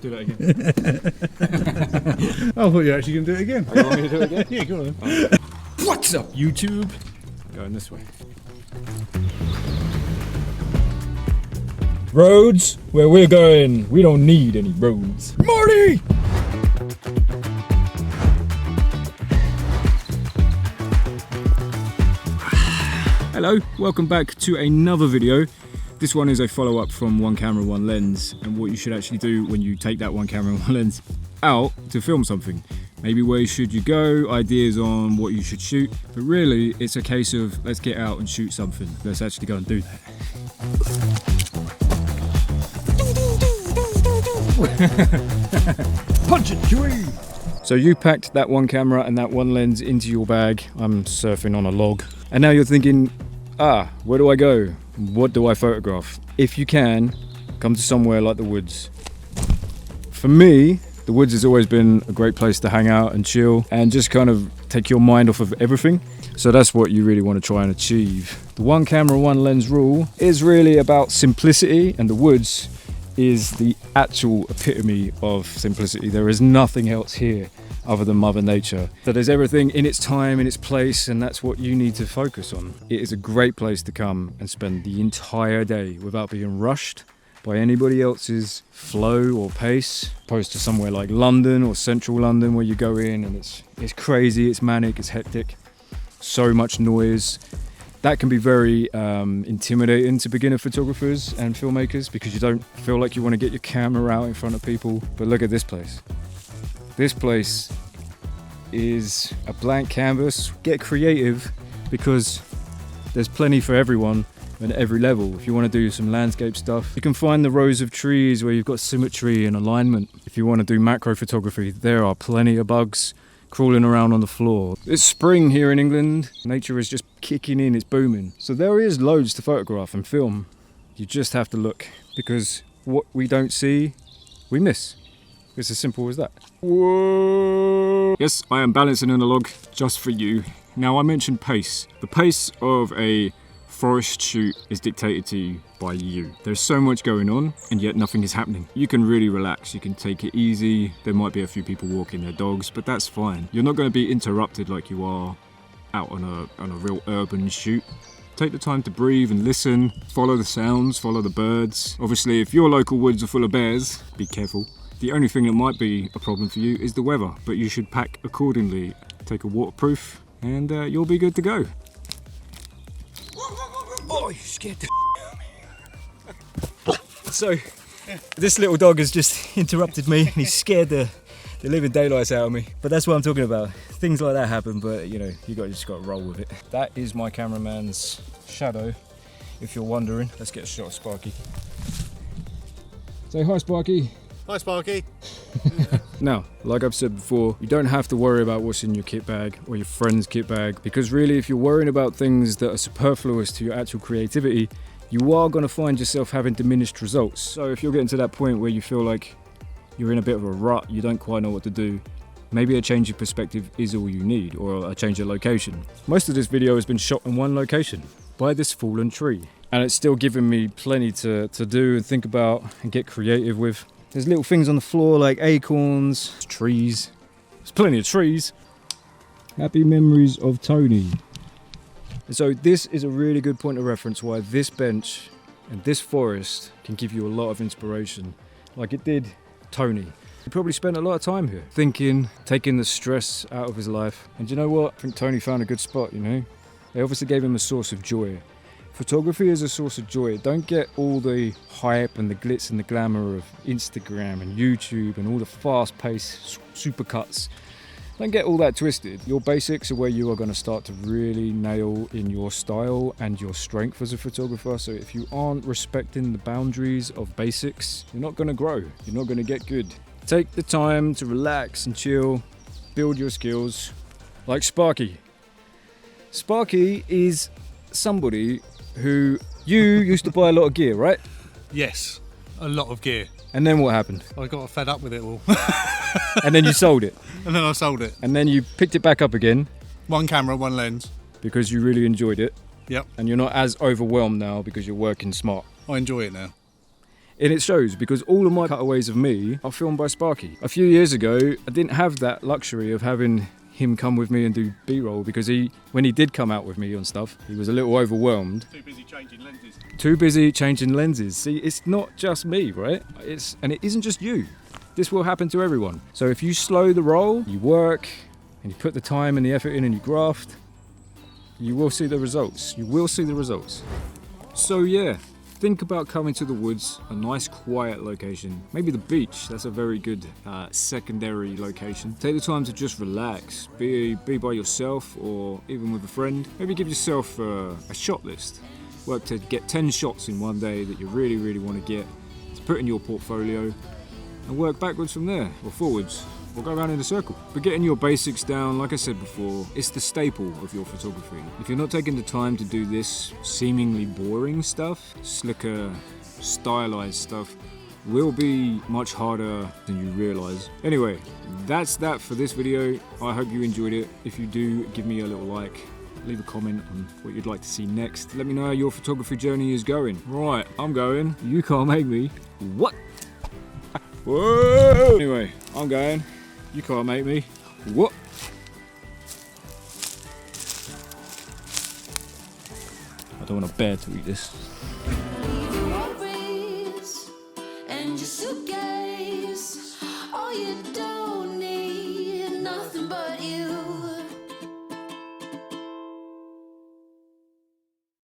Do that again. I thought you were actually going to do it again. Oh, you want me to do it again? Yeah, go on then. Oh. What's up, YouTube? Going this way. Roads? Where we're going, we don't need any roads. Marty! Hello, welcome back to another video. This one is a follow-up from One Camera, One Lens, and what you should actually do when you take that one camera, one lens out to film something. Maybe where should you go, ideas on what you should shoot, but really it's a case of let's get out and shoot something. Let's actually go and do that. Punch it, Chewie! So you packed that one camera and that one lens into your bag. I'm surfing on a log. And now you're thinking, where do I go? What do I photograph? If you can, come to somewhere like the woods. For me, the woods has always been a great place to hang out and chill and just kind of take your mind off of everything. So that's what you really want to try and achieve. The one camera, one lens rule is really about simplicity, and the woods is the actual epitome of simplicity. There is nothing else here other than Mother Nature. So there's everything in its time, in its place, and that's what you need to focus on. It is a great place to come and spend the entire day without being rushed by anybody else's flow or pace, opposed to somewhere like London or central London where you go in and it's crazy, it's manic, it's hectic, so much noise. That can be very intimidating to beginner photographers and filmmakers because you don't feel like you want to get your camera out in front of people. But look at this place. This place is a blank canvas. Get creative because there's plenty for everyone at every level. If you want to do some landscape stuff, you can find the rows of trees where you've got symmetry and alignment. If you want to do macro photography, there are plenty of bugs crawling around on the floor. It's spring here in England. Nature is just kicking in, it's booming. So there is loads to photograph and film. You just have to look, because what we don't see, we miss. It's as simple as that. Whoa! Yes, I am balancing on a log just for you. Now I mentioned pace. The pace of a forest shoot is dictated to you by you. There's so much going on and yet nothing is happening. You can really relax, you can take it easy. There might be a few people walking their dogs, but that's fine. You're not going to be interrupted like you are out on a real urban shoot. Take the time to breathe and listen, follow the sounds, follow the birds. Obviously, if your local woods are full of bears, be careful. The only thing that might be a problem for you is the weather, but you should pack accordingly. Take a waterproof and you'll be good to go. Oh, you scared the So, this little dog has just interrupted me and he's scared the living daylights out of me. But that's what I'm talking about. Things like that happen, but you know, just got to roll with it. That is my cameraman's shadow, if you're wondering. Let's get a shot of Sparky. Say hi, Sparky. Hi, Sparky. Now, like I've said before, you don't have to worry about what's in your kit bag or your friend's kit bag, because really if you're worrying about things that are superfluous to your actual creativity, you are going to find yourself having diminished results. So if you're getting to that point where you feel like you're in a bit of a rut, you don't quite know what to do, maybe a change of perspective is all you need, or a change of location. Most of this video has been shot in one location, by this fallen tree. And it's still giving me plenty to do and think about and get creative with. There's little things on the floor like acorns, trees. There's plenty of trees. Happy memories of Tony. And so this is a really good point of reference why this bench and this forest can give you a lot of inspiration. Like it did Tony. He probably spent a lot of time here, thinking, taking the stress out of his life. And you know what? I think Tony found a good spot, you know? They obviously gave him a source of joy. Photography is a source of joy. Don't get all the hype and the glitz and the glamour of Instagram and YouTube and all the fast-paced supercuts. Don't get all that twisted. Your basics are where you are going to start to really nail in your style and your strength as a photographer. So if you aren't respecting the boundaries of basics, you're not going to grow. You're not going to get good. Take the time to relax and chill, build your skills, like Sparky. Sparky is somebody who you used to buy a lot of gear, right? Yes, a lot of gear. And then what happened? I got fed up with it all. And then you sold it. And then I sold it. And then you picked it back up again. One camera, one lens. Because you really enjoyed it. Yep. And you're not as overwhelmed now because you're working smart. I enjoy it now. And it shows because all of my cutaways of me are filmed by Sparky. A few years ago, I didn't have that luxury of having him come with me and do B-roll because when he did come out with me on stuff, he was a little overwhelmed. Too busy changing lenses. Too busy changing lenses. See, it's not just me, right? And it isn't just you. This will happen to everyone. So if you slow the roll, you work, and you put the time and the effort in and you graft, you will see the results. You will see the results. So yeah, think about coming to the woods, a nice quiet location. Maybe the beach, that's a very good secondary location. Take the time to just relax, be by yourself or even with a friend. Maybe give yourself a shot list. Work to get 10 shots in one day that you really, really want to get, to put in your portfolio, and work backwards from there, or forwards, or go around in a circle. But getting your basics down, like I said before, it's the staple of your photography. If you're not taking the time to do this seemingly boring stuff, slicker, stylized stuff, will be much harder than you realize. Anyway, that's that for this video. I hope you enjoyed it. If you do, give me a little like. Leave a comment on what you'd like to see next. Let me know how your photography journey is going. Right, I'm going. You can't make me. What? Whoa! Anyway, I'm going. You can't make me. What? I don't want to bear to eat this. And your suitcase, all you don't need, nothing but you.